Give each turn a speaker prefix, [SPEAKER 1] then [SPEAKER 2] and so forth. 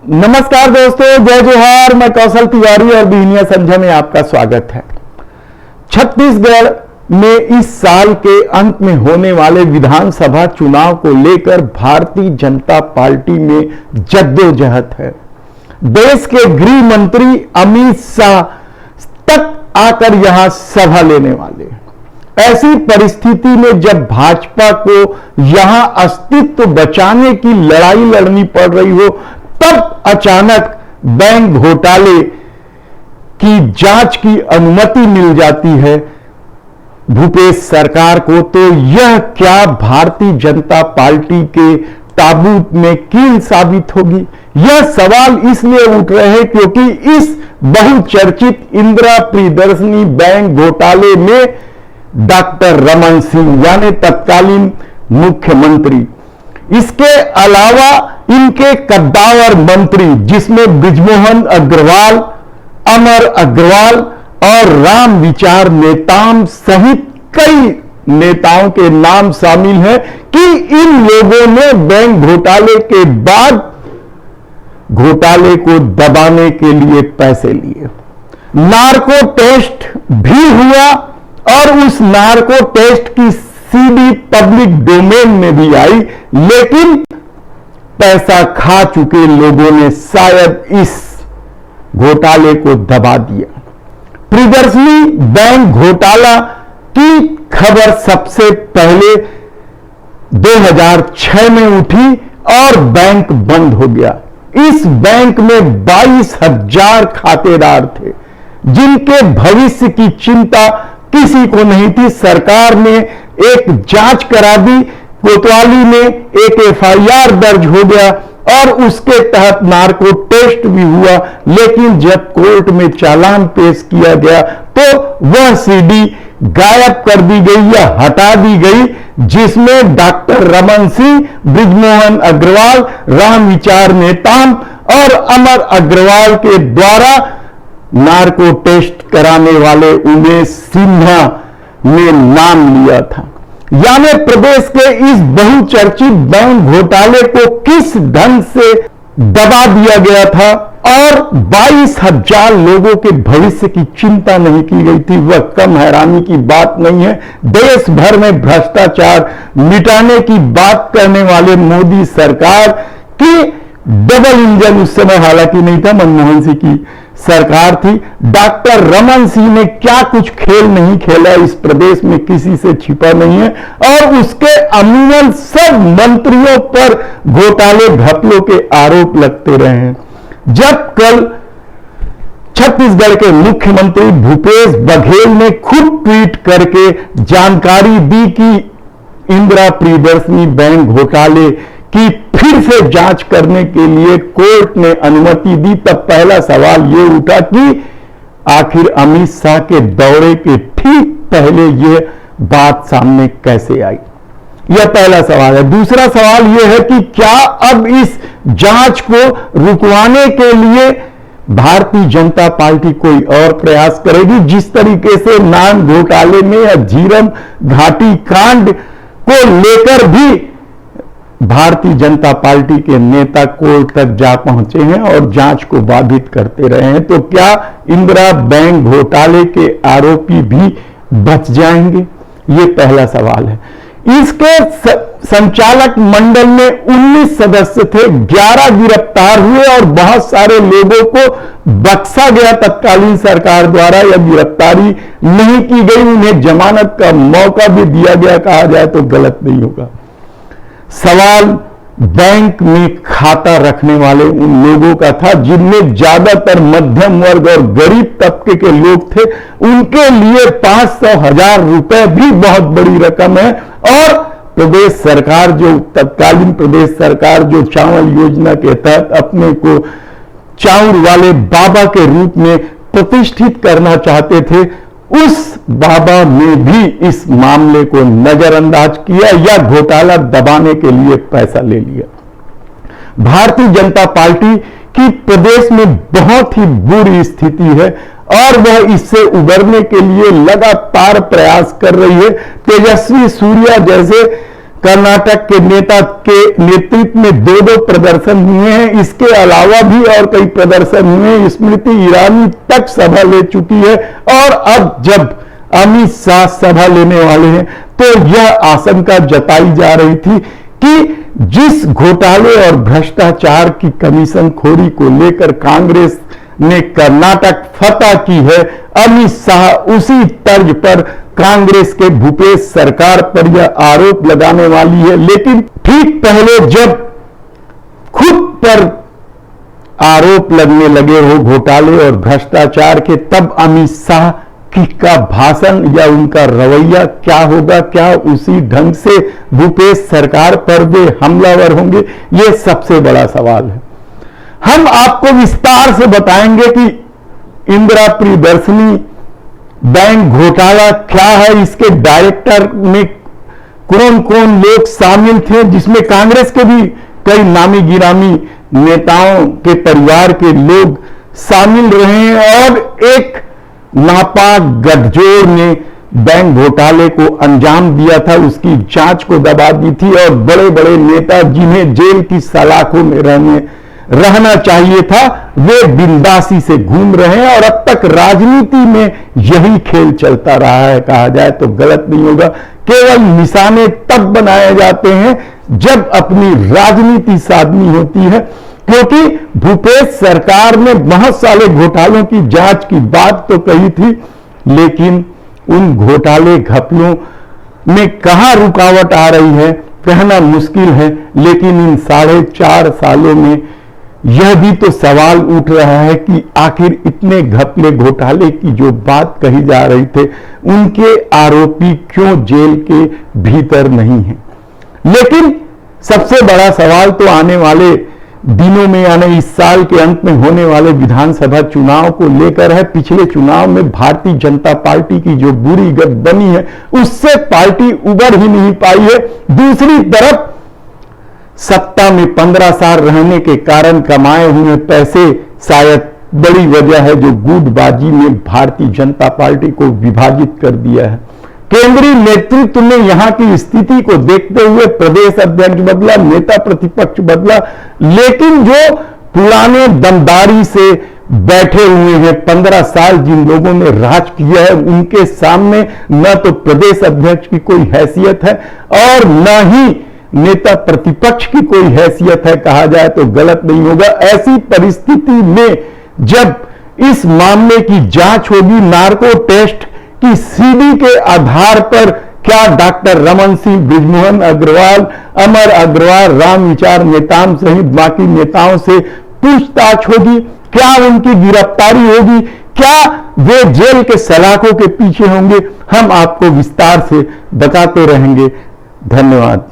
[SPEAKER 1] नमस्कार दोस्तों, जय जोहार। मैं कौशल तिवारी और बिहनिया संझा में आपका स्वागत है। छत्तीसगढ़ में इस साल के अंत में होने वाले विधानसभा चुनाव को लेकर भारतीय जनता पार्टी में जद्दोजहद है। देश के गृह मंत्री अमित शाह तक आकर यहां सभा लेने वाले हैं। ऐसी परिस्थिति में जब भाजपा को यहां अस्तित्व बचाने की लड़ाई लड़नी पड़ रही हो, तब अचानक बैंक घोटाले की जांच की अनुमति मिल जाती है भूपेश सरकार को। तो यह क्या भारतीय जनता पार्टी के ताबूत में कील साबित होगी? यह सवाल इसलिए उठ रहे हैं क्योंकि इस बहुचर्चित इंदिरा प्रियदर्शनी बैंक घोटाले में डॉक्टर रमन सिंह यानी तत्कालीन मुख्यमंत्री, इसके अलावा इनके कद्दावर मंत्री जिसमें बृजमोहन अग्रवाल, अमर अग्रवाल और राम विचार नेताम सहित कई नेताओं के नाम शामिल हैं कि इन लोगों ने बैंक घोटाले के बाद घोटाले को दबाने के लिए पैसे लिए। नार्को टेस्ट भी हुआ और उस नार्को टेस्ट की सीडी पब्लिक डोमेन में भी आई, लेकिन पैसा खा चुके लोगों ने शायद इस घोटाले को दबा दिया। प्रियदर्शनी बैंक घोटाला की खबर सबसे पहले 2006 में उठी और बैंक बंद हो गया। इस बैंक में 22,000 खातेदार थे जिनके भविष्य की चिंता किसी को नहीं थी। सरकार ने एक जांच करा दी, कोतवाली में एक एफआईआर दर्ज हो गया और उसके तहत नार्को टेस्ट भी हुआ, लेकिन जब कोर्ट में चालान पेश किया गया तो वह सीडी गायब कर दी गई या हटा दी गई जिसमें डॉक्टर रमन सिंह, बृजमोहन अग्रवाल, राम विचार नेताम और अमर अग्रवाल के द्वारा नार्को टेस्ट कराने वाले उमेश सिन्हा ने नाम लिया था। यानी प्रदेश के इस बहुचर्चित बैंक घोटाले को किस ढंग से दबा दिया गया था और 22,000 लोगों के भविष्य की चिंता नहीं की गई थी, वह कम हैरानी की बात नहीं है। देश भर में भ्रष्टाचार मिटाने की बात करने वाले मोदी सरकार की डबल इंजन उस समय हालांकि नहीं था, मनमोहन सिंह की सरकार थी। डॉक्टर रमन सिंह ने क्या कुछ खेल नहीं खेला इस प्रदेश में किसी से छिपा नहीं है और उसके अमूमन सब मंत्रियों पर घोटाले घपलों के आरोप लगते रहे हैं। जब कल छत्तीसगढ़ के मुख्यमंत्री भूपेश बघेल ने खुद ट्वीट करके जानकारी दी कि इंदिरा प्रियदर्शनी बैंक घोटाले की फिर से जांच करने के लिए कोर्ट ने अनुमति दी, तब पहला सवाल यह उठा कि आखिर अमित शाह के दौरे के ठीक पहले यह बात सामने कैसे आई? यह पहला सवाल है। दूसरा सवाल यह है कि क्या अब इस जांच को रुकवाने के लिए भारतीय जनता पार्टी कोई और प्रयास करेगी? जिस तरीके से नान घोटाले में या झीरम घाटी कांड को लेकर भी भारतीय जनता पार्टी के नेता कोर्ट तक जा पहुंचे हैं और जांच को बाधित करते रहे हैं, तो क्या इंदिरा बैंक घोटाले के आरोपी भी बच जाएंगे? ये पहला सवाल है। इसके संचालक मंडल में 19 सदस्य थे, 11 गिरफ्तार हुए और बहुत सारे लोगों को बख्शा गया तत्कालीन सरकार द्वारा या गिरफ्तारी नहीं की गई, उन्हें जमानत का मौका भी दिया गया, कहा जाए तो गलत नहीं होगा। सवाल बैंक में खाता रखने वाले उन लोगों का था जिनमें ज्यादातर मध्यम वर्ग और गरीब तबके के लोग थे। उनके लिए 500,000 रुपए भी बहुत बड़ी रकम है और प्रदेश सरकार जो तत्कालीन प्रदेश सरकार जो चावल योजना के तहत अपने को चाउर वाले बाबा के रूप में प्रतिष्ठित करना चाहते थे, उस बाबा ने भी इस मामले को नजरअंदाज किया या घोटाला दबाने के लिए पैसा ले लिया। भारतीय जनता पार्टी की प्रदेश में बहुत ही बुरी स्थिति है और वह इससे उबरने के लिए लगातार प्रयास कर रही है। तेजस्वी सूर्या जैसे कर्नाटक के नेता के नेतृत्व में 2 प्रदर्शन हुए हैं। इसके अलावा भी और कई प्रदर्शन हुए हैं। स्मृति ईरानी तक सभा ले चुकी है और अब जब अमित शाह सभा लेने वाले हैं तो यह आशंका जताई जा रही थी कि जिस घोटाले और भ्रष्टाचार की कमीशन खोरी को लेकर कांग्रेस ने कर्नाटक फतह की है, अमित शाह उसी तर्ज पर कांग्रेस के भूपेश सरकार पर यह आरोप लगाने वाली है। लेकिन ठीक पहले जब खुद पर आरोप लगने लगे हो घोटाले और भ्रष्टाचार के, तब अमित शाह का भाषण या उनका रवैया क्या होगा? क्या उसी ढंग से भूपेश सरकार पर वे हमलावर होंगे? यह सबसे बड़ा सवाल है। हम आपको विस्तार से बताएंगे कि इंदिरा प्रियदर्शनी बैंक घोटाला क्या है, इसके डायरेक्टर में कौन कौन लोग शामिल थे, जिसमें कांग्रेस के भी कई नामी गिरामी नेताओं के परिवार के लोग शामिल रहे हैं और एक नापाक गठजोड़ ने बैंक घोटाले को अंजाम दिया था, उसकी जांच को दबा दी थी और बड़े बड़े नेता जिन्हें जेल की सलाखों में रहना चाहिए था, वे बिंदासी से घूम रहे हैं और अब तक राजनीति में यही खेल चलता रहा है, कहा जाए तो गलत नहीं होगा। केवल निशाने तब बनाए जाते हैं जब अपनी राजनीति साधनी होती है, क्योंकि भूपेश सरकार ने बहुत सारे घोटालों की जांच की बात तो कही थी, लेकिन उन घोटाले घपलों में कहां रुकावट आ रही है कहना मुश्किल है। लेकिन इन 4.5 सालों में यह भी तो सवाल उठ रहा है कि आखिर इतने घपले घोटाले की जो बात कही जा रही थे, उनके आरोपी क्यों जेल के भीतर नहीं हैं? लेकिन सबसे बड़ा सवाल तो आने वाले दिनों में, यानी इस साल के अंत में होने वाले विधानसभा चुनाव को लेकर है। पिछले चुनाव में भारतीय जनता पार्टी की जो बुरी गत बनी है, उससे पार्टी उबर ही नहीं पाई है। दूसरी तरफ सत्ता में 15 साल रहने के कारण कमाए हुए पैसे शायद बड़ी वजह है जो गुटबाजी में भारतीय जनता पार्टी को विभाजित कर दिया है। केंद्रीय नेतृत्व ने यहां की स्थिति को देखते हुए प्रदेश अध्यक्ष बदला, नेता प्रतिपक्ष बदला, लेकिन जो पुराने दमदारी से बैठे हुए हैं 15 साल जिन लोगों ने राज किया है, उनके सामने न तो प्रदेश अध्यक्ष की कोई हैसियत है और न ही नेता प्रतिपक्ष की कोई हैसियत है, कहा जाए तो गलत नहीं होगा। ऐसी परिस्थिति में जब इस मामले की जांच होगी, नार्को टेस्ट की सीडी के आधार पर क्या डॉक्टर रमन सिंह, बृजमोहन अग्रवाल, अमर अग्रवाल, राम विचार नेताम सहित बाकी नेताओं से पूछताछ होगी, क्या उनकी गिरफ्तारी होगी, क्या वे जेल के सलाखों के पीछे होंगे, हम आपको विस्तार से बताते रहेंगे। धन्यवाद।